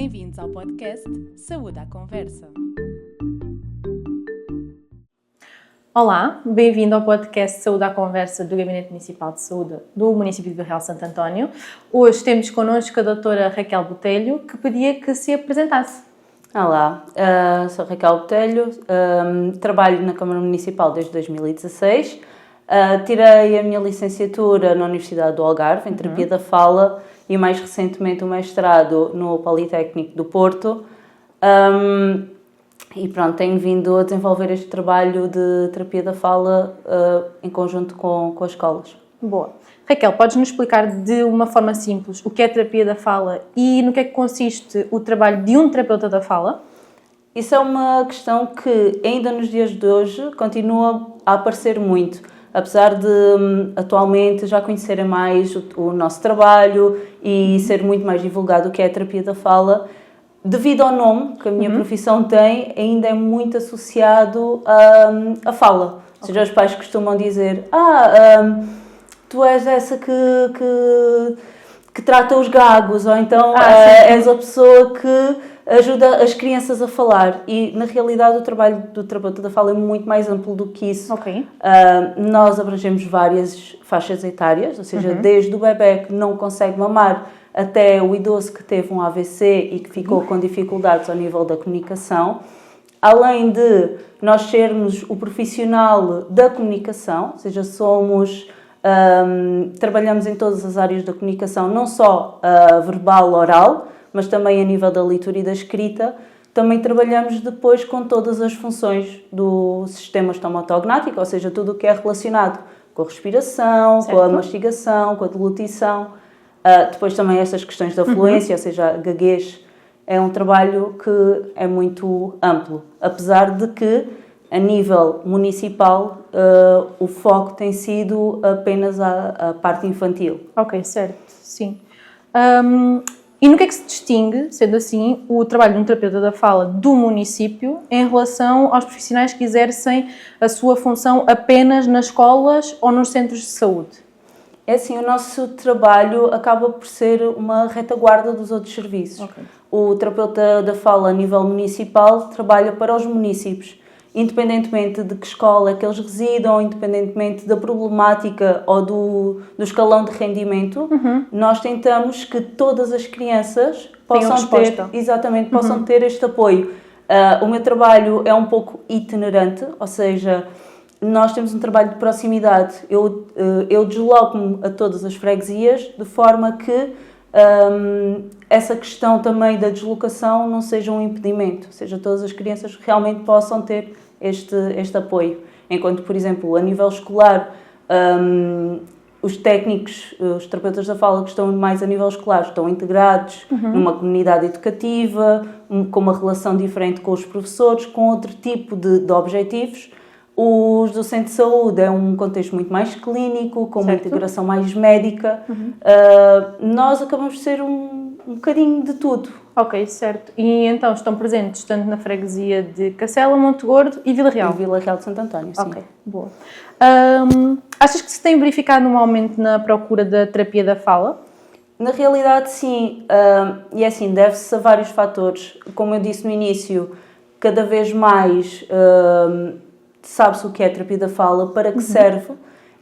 Bem-vindos ao podcast Saúde à Conversa. Olá, bem-vindo ao podcast Saúde à Conversa do Gabinete Municipal de Saúde do município de Vila Real de Santo António. Hoje temos connosco a doutora Raquel Botelho, que pedia que se apresentasse. Olá, sou Raquel Botelho, trabalho na Câmara Municipal desde 2016. Tirei a minha licenciatura na Universidade do Algarve, em Terapia da Fala, e mais recentemente o mestrado no Politécnico do Porto. E pronto, tenho vindo a desenvolver este trabalho de Terapia da Fala em conjunto com as escolas. Boa. Raquel, podes-nos explicar de uma forma simples o que é Terapia da Fala e no que é que consiste o trabalho de um terapeuta da fala? Isso é uma questão que ainda nos dias de hoje continua a aparecer muito. Apesar de atualmente já conhecerem mais o nosso trabalho e ser muito mais divulgado o que é a terapia da fala, devido ao nome que a minha profissão tem, ainda é muito associado à fala. Ou seja, os pais costumam dizer, tu és essa que trata os gagos, ou então és a pessoa que ajuda as crianças a falar. E, na realidade, o trabalho do terapeuta da fala é muito mais amplo do que isso. Ok. Nós abrangemos várias faixas etárias, ou seja, desde o bebé que não consegue mamar até o idoso que teve um AVC e que ficou com dificuldades ao nível da comunicação. Além de nós sermos o profissional da comunicação, ou seja, trabalhamos em todas as áreas da comunicação, não só verbal, oral, mas também a nível da leitura e da escrita. Também trabalhamos depois com todas as funções do sistema estomatognático, ou seja, tudo o que é relacionado com a respiração, com a mastigação, com a deglutição. Depois também essas questões da fluência, ou seja, a gaguez. É um trabalho que é muito amplo, apesar de que, a nível municipal, o foco tem sido apenas a parte infantil. Ok, certo, sim. E no que é que se distingue, sendo assim, o trabalho de um terapeuta da fala do município em relação aos profissionais que exercem a sua função apenas nas escolas ou nos centros de saúde? É assim, o nosso trabalho acaba por ser uma retaguarda dos outros serviços. Okay. O terapeuta da fala a nível municipal trabalha para os municípios, independentemente de que escola é que eles residam, independentemente da problemática ou do escalão de rendimento, nós tentamos que todas as crianças possam ter este apoio. O meu trabalho é um pouco itinerante, ou seja, nós temos um trabalho de proximidade. Eu desloco-me a todas as freguesias de forma que essa questão também da deslocação não seja um impedimento, ou seja, todas as crianças realmente possam ter este apoio. Enquanto, por exemplo, a nível escolar, os técnicos, os terapeutas da fala que estão mais a nível escolar, estão integrados numa comunidade educativa, com uma relação diferente com os professores, com outro tipo de objetivos. Os do centro de saúde é um contexto muito mais clínico, com uma integração mais médica. Nós acabamos de ser um bocadinho de tudo. Ok, certo. E então estão presentes tanto na freguesia de Cacela, Montegordo e Vila Real? E Vila Real de Santo António, sim. Ok, boa. Achas que se tem verificado um aumento na procura da terapia da fala? Na realidade, sim. E é assim, deve-se a vários fatores. Como eu disse no início, cada vez mais sabe-se o que é a terapia da fala, para que serve.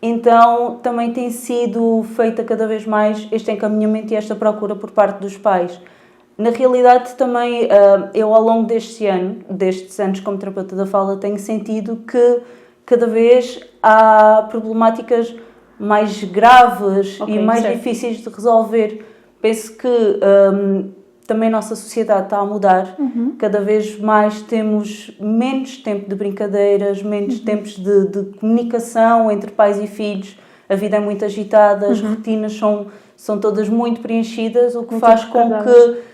Então, também tem sido feita cada vez mais este encaminhamento e esta procura por parte dos pais. Na realidade, também, eu ao longo destes anos como terapeuta da fala, tenho sentido que cada vez há problemáticas mais graves e mais difíceis de resolver. Penso que também a nossa sociedade está a mudar. Cada vez mais temos menos tempo de brincadeiras, menos tempos de comunicação entre pais e filhos. A vida é muito agitada, as rotinas são todas muito preenchidas, o que faz com que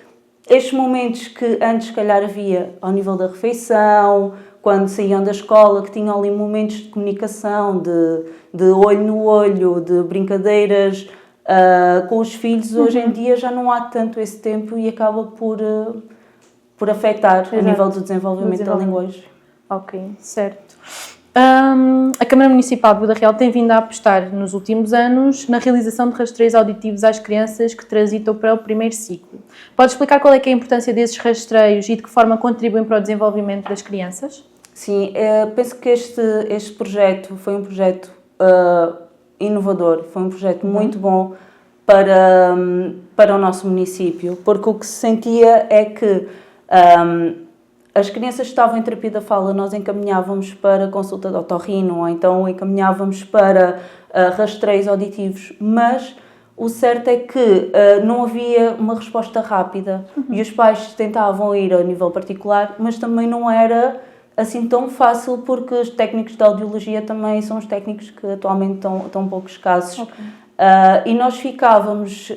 estes momentos que antes, se calhar, havia ao nível da refeição, quando saíam da escola, que tinham ali momentos de comunicação, de olho no olho, de brincadeiras com os filhos, hoje em dia já não há tanto esse tempo e acaba por afetar a nível do desenvolvimento da linguagem. Ok, certo. A Câmara Municipal de Vila Real tem vindo a apostar nos últimos anos na realização de rastreios auditivos às crianças que transitam para o primeiro ciclo. Pode explicar qual é que é a importância desses rastreios e de que forma contribuem para o desenvolvimento das crianças? Sim, penso que este projeto foi um projeto inovador, foi um projeto muito bom para o nosso município, porque o que se sentia é que as crianças que estavam em terapia da fala, nós encaminhávamos para consulta de otorrino, ou então encaminhávamos para rastreios auditivos, mas o certo é que não havia uma resposta rápida e os pais tentavam ir a nível particular, mas também não era assim tão fácil, porque os técnicos de audiologia também são os técnicos que atualmente estão pouco escassos. Okay. E nós ficávamos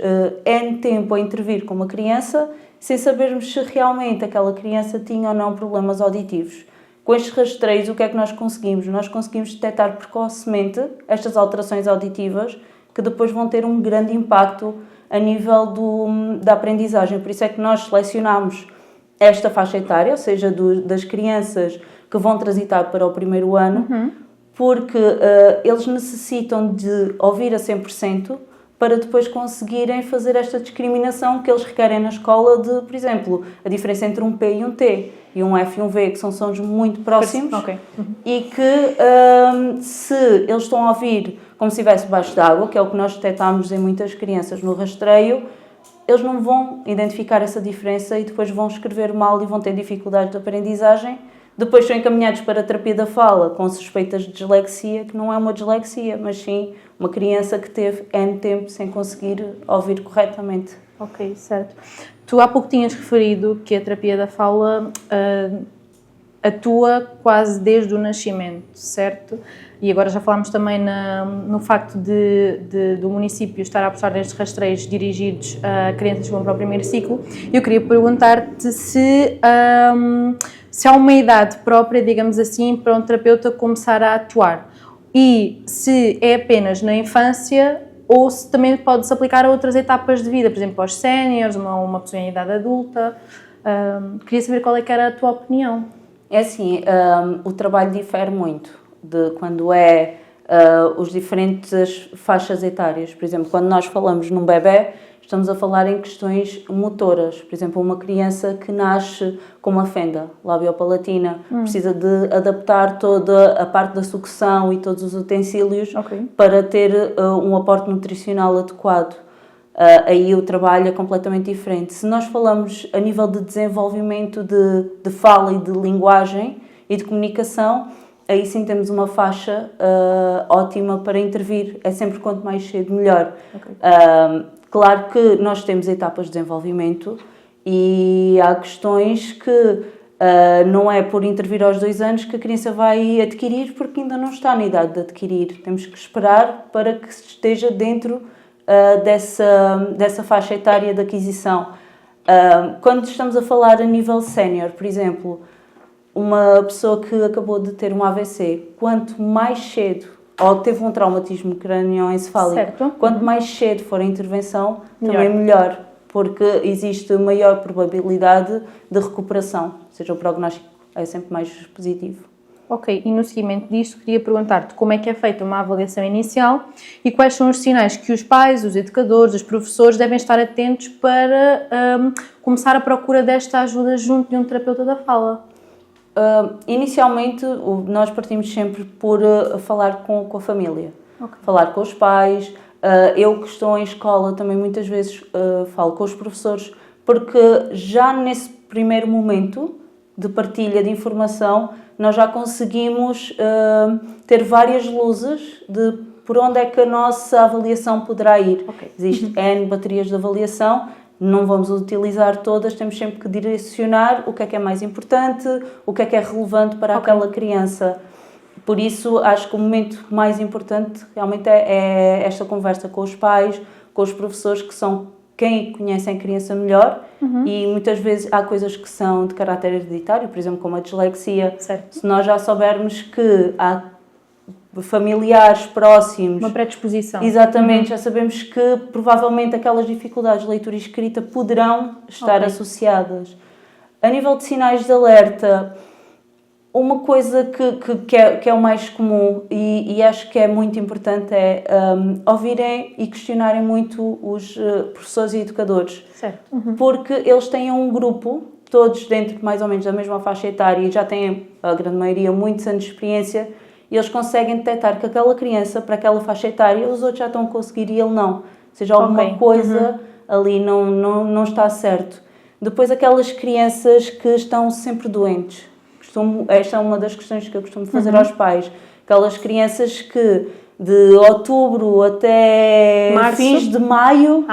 N tempo a intervir com uma criança sem sabermos se realmente aquela criança tinha ou não problemas auditivos. Com estes rastreios, o que é que nós conseguimos? Nós conseguimos detectar precocemente estas alterações auditivas que depois vão ter um grande impacto a nível da aprendizagem. Por isso é que nós selecionamos esta faixa etária, ou seja, das crianças que vão transitar para o primeiro ano, porque eles necessitam de ouvir a 100% para depois conseguirem fazer esta discriminação que eles requerem na escola de, por exemplo, a diferença entre um P e um T, e um F e um V, que são sons muito próximos, e que se eles estão a ouvir como se estivesse debaixo d'água, que é o que nós detectámos em muitas crianças no rastreio, eles não vão identificar essa diferença e depois vão escrever mal e vão ter dificuldades de aprendizagem. Depois são encaminhados para a terapia da fala com suspeitas de dislexia, que não é uma dislexia, mas sim uma criança que teve N tempo sem conseguir ouvir corretamente. Ok, certo. Tu há pouco tinhas referido que a terapia da fala atua quase desde o nascimento, certo? E agora já falámos também no facto do município estar a apostar nestes rastreios dirigidos a crianças que vão para o primeiro ciclo. Eu queria perguntar-te se há uma idade própria, digamos assim, para um terapeuta começar a atuar e se é apenas na infância ou se também pode-se aplicar a outras etapas de vida, por exemplo, aos séniores, uma pessoa em idade adulta. Queria saber qual é que era a tua opinião. É assim, o trabalho difere muito de quando os diferentes faixas etárias. Por exemplo, quando nós falamos num bebé, estamos a falar em questões motoras. Por exemplo, uma criança que nasce com uma fenda labiopalatina precisa de adaptar toda a parte da sucção e todos os utensílios para ter um aporte nutricional adequado. Aí o trabalho é completamente diferente. Se nós falamos a nível de desenvolvimento de fala e de linguagem e de comunicação, aí sim temos uma faixa ótima para intervir. É sempre quanto mais cedo, melhor. Claro que nós temos etapas de desenvolvimento e há questões que não é por intervir aos 2 anos que a criança vai adquirir, porque ainda não está na idade de adquirir. Temos que esperar para que esteja dentro dessa faixa etária de aquisição. Quando estamos a falar a nível sénior, por exemplo, uma pessoa que acabou de ter um AVC, quanto mais cedo, ou teve um traumatismo cranioencefálico, quanto mais cedo for a intervenção, também melhor, porque existe maior probabilidade de recuperação, ou seja, o prognóstico é sempre mais positivo. Ok, e no seguimento disto, queria perguntar-te como é que é feita uma avaliação inicial e quais são os sinais que os pais, os educadores, os professores devem estar atentos para começar a procura desta ajuda junto de um terapeuta da fala. Inicialmente, nós partimos sempre por falar com a família, falar com os pais. Eu que estou em escola também muitas vezes falo com os professores, porque já nesse primeiro momento de partilha de informação nós já conseguimos ter várias luzes de por onde é que a nossa avaliação poderá ir. Existem N baterias de avaliação, não vamos utilizar todas, temos sempre que direcionar o que é mais importante, o que é relevante para aquela criança. Por isso, acho que o momento mais importante realmente é esta conversa com os pais, com os professores, que são quem conhece a criança melhor, e muitas vezes há coisas que são de caráter hereditário, por exemplo, como a dislexia. Certo. Se nós já soubermos que há familiares próximos... Uma predisposição. Exatamente, já sabemos que provavelmente aquelas dificuldades de leitura e escrita poderão estar associadas. A nível de sinais de alerta, Uma coisa que é o mais comum e acho que é muito importante é ouvirem e questionarem muito os professores e educadores. Certo. Porque eles têm um grupo, todos dentro mais ou menos da mesma faixa etária e já têm, a grande maioria, muitos anos de experiência, e eles conseguem detectar que aquela criança, para aquela faixa etária, os outros já estão a conseguir e ele não. Ou seja, alguma coisa ali não está certo. Depois, aquelas crianças que estão sempre doentes. Esta é uma das questões que eu costumo fazer aos pais. Aquelas crianças que de outubro até fins de maio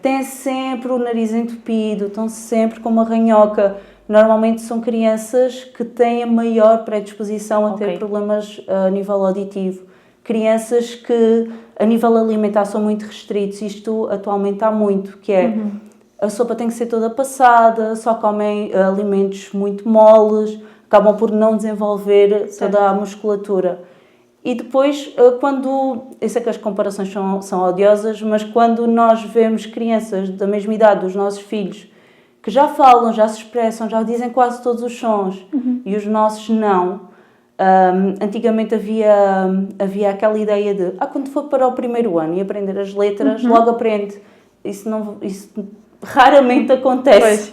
têm sempre o nariz entupido, estão sempre com uma ranhoca. Normalmente são crianças que têm a maior predisposição a ter problemas a nível auditivo. Crianças que a nível alimentar são muito restritos. Isto atualmente há muito, que é a sopa tem que ser toda passada, só comem alimentos muito moles, acabam por não desenvolver toda a musculatura. E depois, eu sei que as comparações são odiosas, mas quando nós vemos crianças da mesma idade dos nossos filhos, que já falam, já se expressam, já dizem quase todos os sons, e os nossos não. Antigamente havia aquela ideia de, quando for para o primeiro ano e aprender as letras, logo aprende. Isso raramente acontece.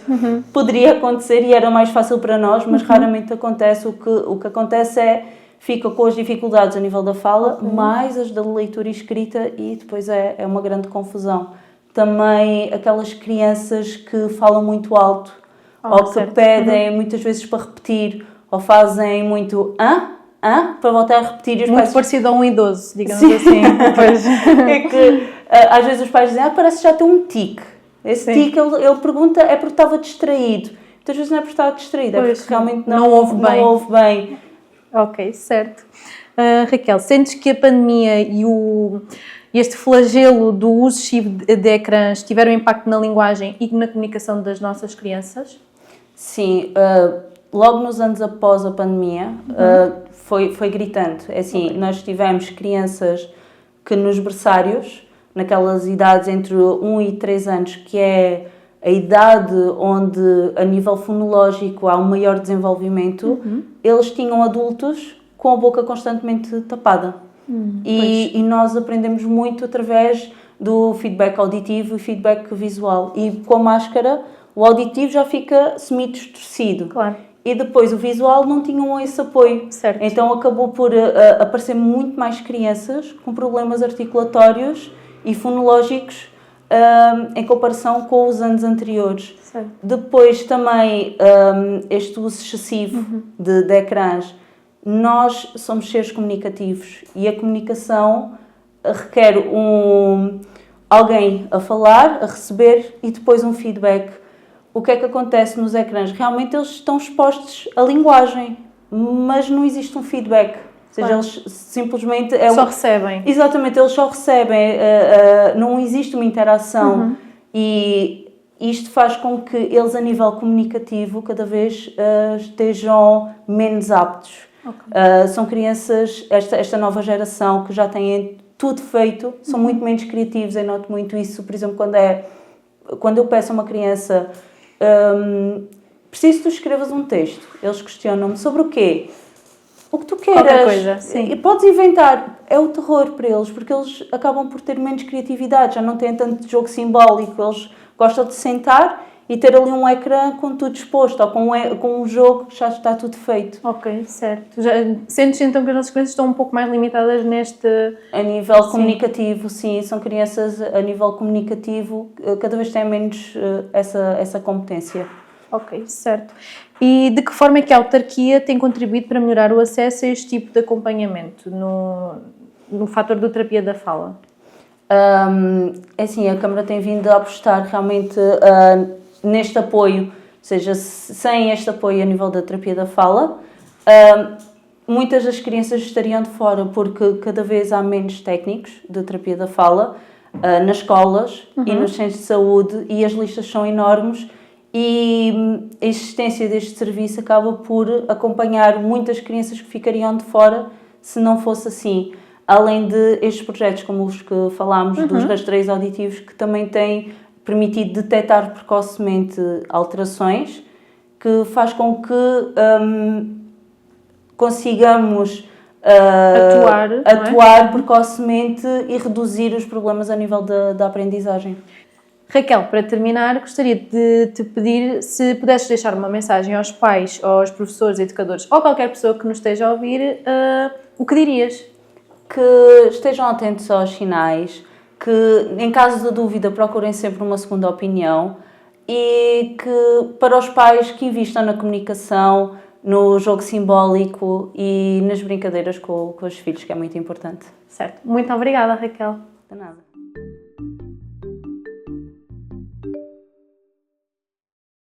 Poderia acontecer e era mais fácil para nós, mas raramente acontece. O que acontece é, fica com as dificuldades a nível da fala, mais as da leitura e escrita, e depois é uma grande confusão. Também aquelas crianças que falam muito alto, ou que pedem muitas vezes para repetir, ou fazem muito para voltar a repetir. E os muito parecido a um idoso, digamos assim. Pois. É que às vezes os pais dizem, parece que já tem um tique. Esse tique, ele pergunta, é porque estava distraído. Muitas vezes não é porque estava distraído, é porque realmente não ouve bem. Ok, certo. Raquel, sentes que a pandemia e este flagelo do uso excessivo de ecrãs tiveram impacto na linguagem e na comunicação das nossas crianças? Sim, logo nos anos após a pandemia foi gritante. É assim, nós tivemos crianças que nos berçários, naquelas idades entre 1 e 3 anos, que é a idade onde, a nível fonológico, há um maior desenvolvimento, eles tinham adultos com a boca constantemente tapada. E nós aprendemos muito através do feedback auditivo e feedback visual. E com a máscara, o auditivo já fica semi-distorcido. Claro. E depois o visual não tinham esse apoio. Certo. Então acabou por aparecer muito mais crianças com problemas articulatórios e fonológicos em comparação com os anos anteriores. Certo. Depois também este uso excessivo de ecrãs. Nós somos seres comunicativos e a comunicação requer alguém a falar, a receber e depois um feedback. O que é que acontece nos ecrãs? Realmente eles estão expostos à linguagem, mas não existe um feedback. Ou seja, eles simplesmente... Só recebem. Exatamente, eles só recebem. Não existe uma interação. E isto faz com que eles, a nível comunicativo, cada vez estejam menos aptos. São crianças, esta nova geração, que já têm tudo feito, são muito menos criativos. Eu noto muito isso, por exemplo, quando eu peço a uma criança... preciso que tu escrevas um texto. Eles questionam-me sobre o quê? O que tu queiras. Qualquer coisa, sim. E podes inventar. É o terror para eles, porque eles acabam por ter menos criatividade, já não têm tanto jogo simbólico. Eles gostam de sentar e ter ali um ecrã com tudo exposto, ou com um jogo que já está tudo feito. Ok, certo. Sentes então que as nossas crianças estão um pouco mais limitadas neste... A nível comunicativo, sim. São crianças a nível comunicativo, cada vez têm menos essa competência. Ok, certo. E de que forma é que a autarquia tem contribuído para melhorar o acesso a este tipo de acompanhamento no fator da terapia da fala? É assim, a Câmara tem vindo a apostar realmente neste apoio, ou seja, sem este apoio a nível da terapia da fala, muitas das crianças estariam de fora, porque cada vez há menos técnicos de terapia da fala nas escolas e nos centros de saúde, e as listas são enormes. E a existência deste serviço acaba por acompanhar muitas crianças que ficariam de fora se não fosse assim. Além de estes projetos, como os que falámos, dos rastreios auditivos, que também têm permitido detectar precocemente alterações, que faz com que consigamos atuar precocemente e reduzir os problemas a nível da aprendizagem. Raquel, para terminar, gostaria de te pedir se pudesses deixar uma mensagem aos pais, aos professores, educadores ou qualquer pessoa que nos esteja a ouvir, o que dirias? Que estejam atentos aos sinais, que em caso de dúvida procurem sempre uma segunda opinião e que para os pais que investam na comunicação, no jogo simbólico e nas brincadeiras com os filhos, que é muito importante. Certo. Muito obrigada, Raquel. De nada.